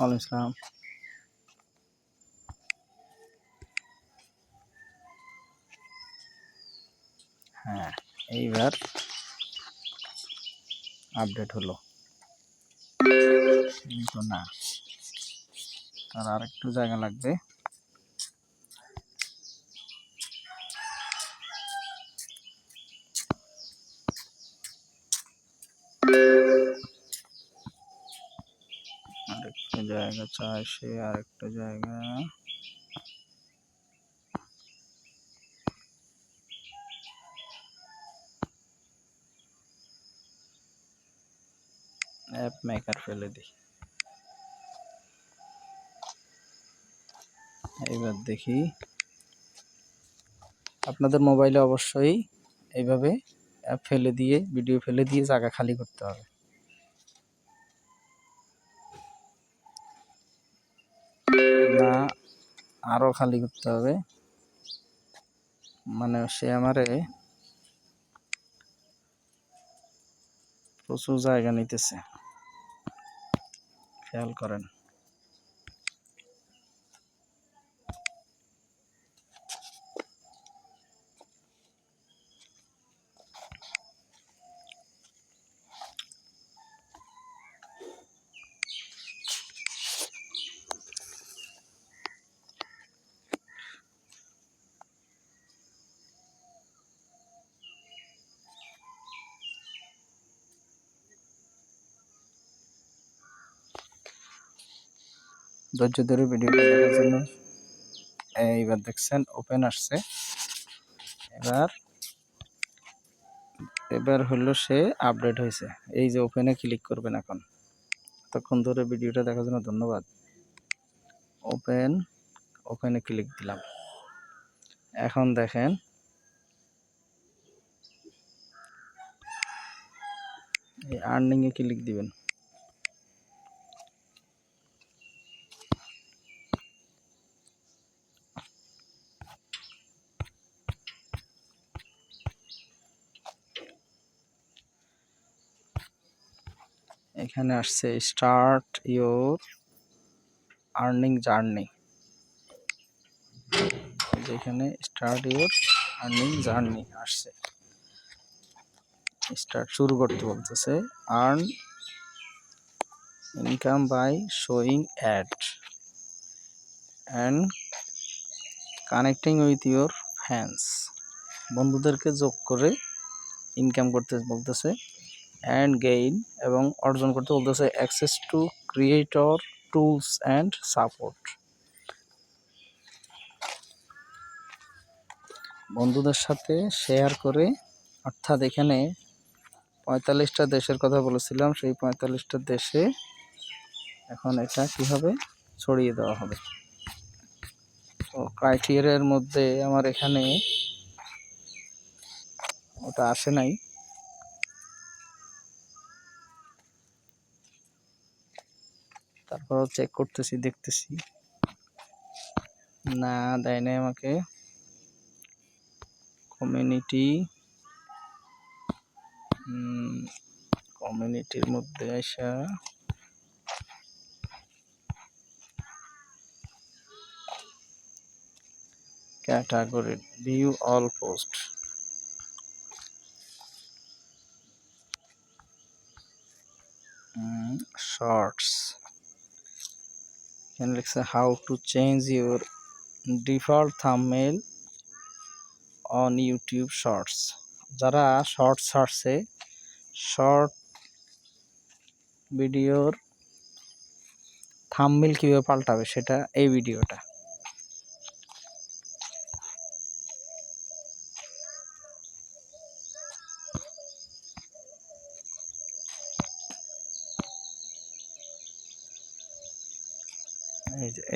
ওয়ালাইকুম আসসালাম। হ্যাঁ, এইবার আপডেট হলো। কিন্তু না, তার আরেকটু জায়গা লাগবে। আরেকটু জায়গা চাই সে, আরেকটু জায়গা। অ্যাপ মেকার ফেলে দিই। এইবার দেখি, আপনাদের মোবাইলে অবশ্যই এইভাবে অ্যাপ ফেলে দিয়ে, ভিডিও ফেলে দিয়ে জায়গা খালি করতে হবে। না, আরো খালি করতে হবে। মানে সে আমারে প্রচুর জায়গা নিতেছে, খেয়াল করেন। ধৈর্য ধরে ভিডিওটা দেখার জন্য। এইবার দেখছেন ওপেন আসছে। এবার হলো সে আপডেট হয়েছে। এই যে ওপেনে ক্লিক করবেন এখন। তখন ধরে ভিডিওটা দেখার জন্য ধন্যবাদ। ওপেনে ক্লিক দিলাম। এখন দেখেন এই আর্নিং এ ক্লিক দিবেন। এখানে আসছে স্টার্ট ইওর আর্নিং জার্নি। যেখানে স্টার্ট ইওর আর্নিং জার্নি আসছে, স্টার্ট শুরু করতে বলতেছে। Earn income by showing ad and connecting with your fans. বন্ধুদেরকে যোগ করে ইনকাম করতে বলতেছে। অ্যান্ড গেইন এবং অর্জন করতে বলতেছে access to creator tools and support. বন্ধুদের সাথে শেয়ার করে, অর্থাৎ এখানে ৪৫টা দেশের কথা বলেছিলাম, সেই ৪৫টা দেশে এখন এটা কি হবে, ছড়িয়ে দেওয়া হবে। তো ক্রাইটেরিয়ার মধ্যে আমার এখানে ওটা আসে নাই। তারপরও চেক করতেছি, দেখতেছি। না, দেয় নাই আমাকে। কমিউনিটির মধ্যে আসা category view all post, shorts. এখানে লিখছে how to change your default thumbnail on YouTube shorts. যারা শর্টস ছাড়ছে, শর্ট ভিডিওর থাম্বনেল কিভাবে পাল্টাবে সেটা এই ভিডিওটা।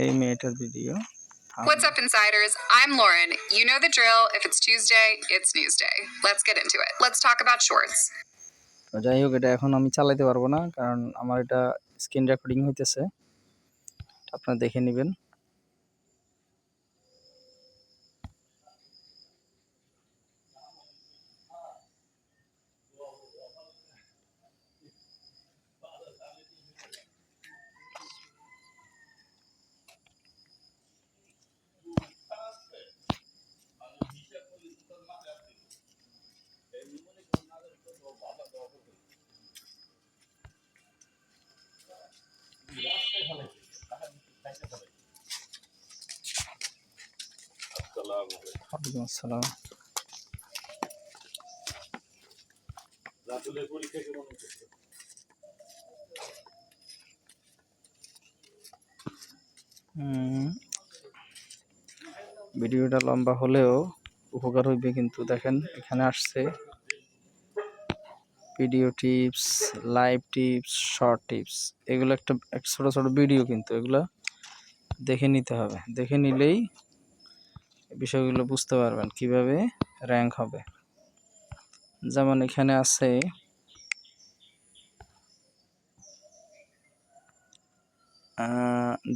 এই মেয়েটার video. What's up, insiders? I'm Lauren. You know the drill. If it's Tuesday, it's news day. Let's get into it. Let's talk about shorts. তো যাই হোক, এটা এখন আমি চালাতে পারবো না, কারণ আমার এটা স্ক্রিন রেকর্ডিং হইতেছে। আপনারা দেখে নেবেন। ওয়ালাইকুম আসসালাম। ভিডিওটা লম্বা হলেও উপকার হইবে, কিন্তু দেখেন এখানে আসছে video tips, live tips, short tips, এগুলো একটা ছোট ছোট ভিডিও, কিন্তু এগুলো দেখে নিতে হবে। দেখে নিলেই বিষয়গুলো বুঝতে পারবেন কিভাবে র্যাঙ্ক হবে। যেমন এখানে আছে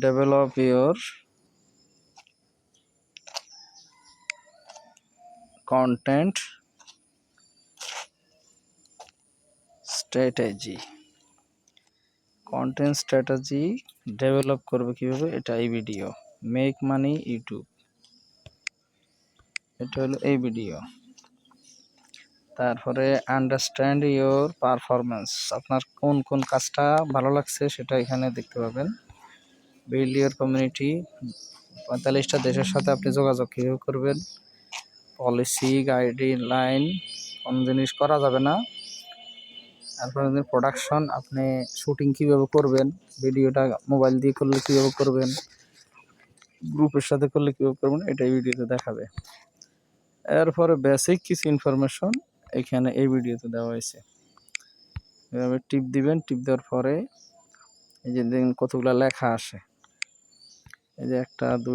develop your content strategy. Content strategy develop করবে কিভাবে, এটা এই ভিডিও। মেক মানি ইউটিউব, এটা হলো এই ভিডিও। তারপরে আন্ডারস্ট্যান্ড ইওর পারফরমেন্স, আপনার কোন কোন কাজটা ভালো লাগছে সেটা এখানে দেখতে পাবেন। বিল্ড ইওর কমিউনিটি, 45টা দেশের সাথে আপনি যোগাযোগ কীভাবে করবেন। পলিসি গাইডলাইন, কোন জিনিস করা যাবে না। তারপরে প্রোডাকশন, আপনি শুটিং কীভাবে করবেন, ভিডিওটা মোবাইল দিয়ে করলে কীভাবে করবেন, গ্রুপের সাথে করলে কীভাবে করবেন, এটা এই ভিডিওতে দেখাবে। এরপরে বেসিক কিছু ইনফরমেশন এখানে এই ভিডিওতে দেওয়া হয়েছে। এভাবে টিপ দিবেন, টিপ দেওয়ার পরে এই যে দেখেন কতগুলো লেখা আসে, এই যে 1, 2,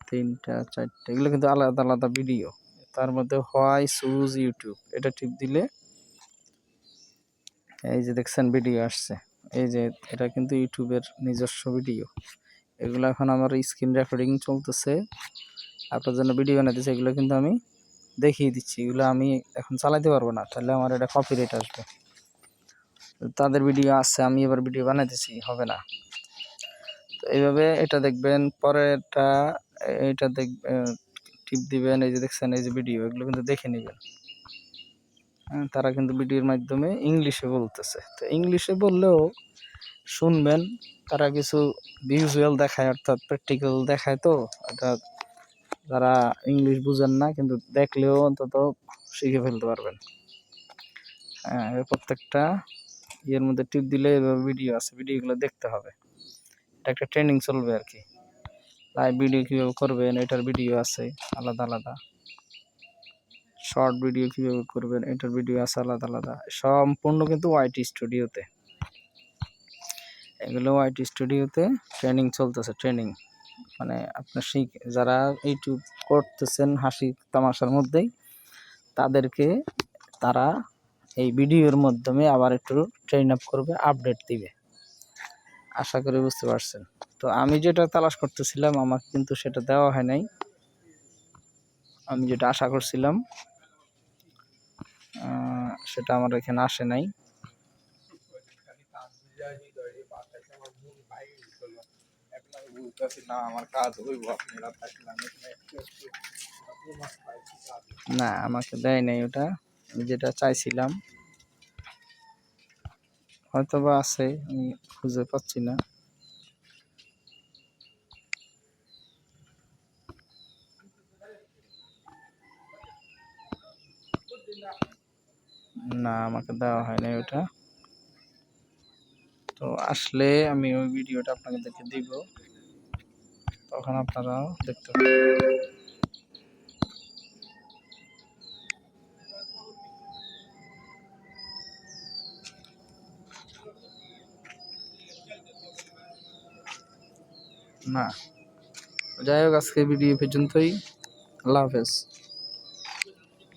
3, 4, এগুলো কিন্তু আলাদা আলাদা ভিডিও। তার মধ্যে হোয়াই চুজ ইউটিউব, এটা টিপ দিলে এই যে দেখছেন ভিডিও আসছে। এই যে এটা কিন্তু ইউটিউবের নিজস্ব ভিডিও। এগুলো এখন আমার স্ক্রিন রেকর্ডিং চলতেছে, আপনার জন্য ভিডিও বানাইতেছে। এগুলো কিন্তু আমি দেখিয়ে দিচ্ছি, এগুলো আমি এখন চালাতে পারবো না, তাহলে আমার এটা কপিরাইট আসবে। তাদের ভিডিও আছে, আমি এবার ভিডিও বানাইতেছি, হবে না। তো এইভাবে এটা দেখবেন। পরেরটা এটা টিপ দিবেন, এই যে দেখছেন এই যে ভিডিও, এগুলো কিন্তু দেখে নেবেন। তারা কিন্তু ভিডিওর মাধ্যমে ইংলিশে বলতেছে, তো ইংলিশে বললেও শুনবেন। তারা কিছু ভিজুয়াল দেখায়, অর্থাৎ প্র্যাকটিক্যাল দেখায়, তো এটা যারা ইংলিশ বুঝেন না কিন্তু দেখলেও অন্তত শিখে ফেলতে পারবেন। হ্যাঁ, প্রত্যেকটা ইয়ের মধ্যে টিপ দিলে ভিডিও আছে, ভিডিওগুলো দেখতে হবে। এটা একটা ট্রেনিং চলবে আর কি। লাইভ ভিডিও কীভাবে করবেন এটার ভিডিও আছে আলাদা আলাদা। শর্ট ভিডিও কীভাবে করবেন এটার ভিডিও আছে আলাদা আলাদা, সম্পূর্ণ কিন্তু ওয়াইটি স্টুডিওতে। এগুলো ওয়াইটি স্টুডিওতে ট্রেনিং চলতেছে। ট্রেনিং মানে আপনার যারা ইউটিউব করতেছেন হাসি তামাশার মধ্যেই, তাদেরকে তারা এই ভিডিওর মাধ্যমে আবার একটু ট্রেন আপ করবে, আপডেট দিবে। আশা করি বুঝতে পারছেন। তো আমি যেটা তালাশ করতেছিলাম আমার কিন্তু সেটা দেওয়া হয় নাই। আমি যেটা আশা করছিলাম সেটা আমার এখানে আসে নাই। না, আমাকে দেয় নাই ওটা, আমি যেটা চাইছিলাম। হয়তো বা আছে, আমি খুঁজে পাচ্ছি না। না, আমাকে দেওয়া হয় নাই ওটা। তো আসলে আমি ওই ভিডিওটা আপনাদেরকে দিব, তখন আপনারাও দেখতে পাবেন। না, যাই হোক, আজকে ভিডিও পর্যন্তই। আল্লাহ হাফেজ।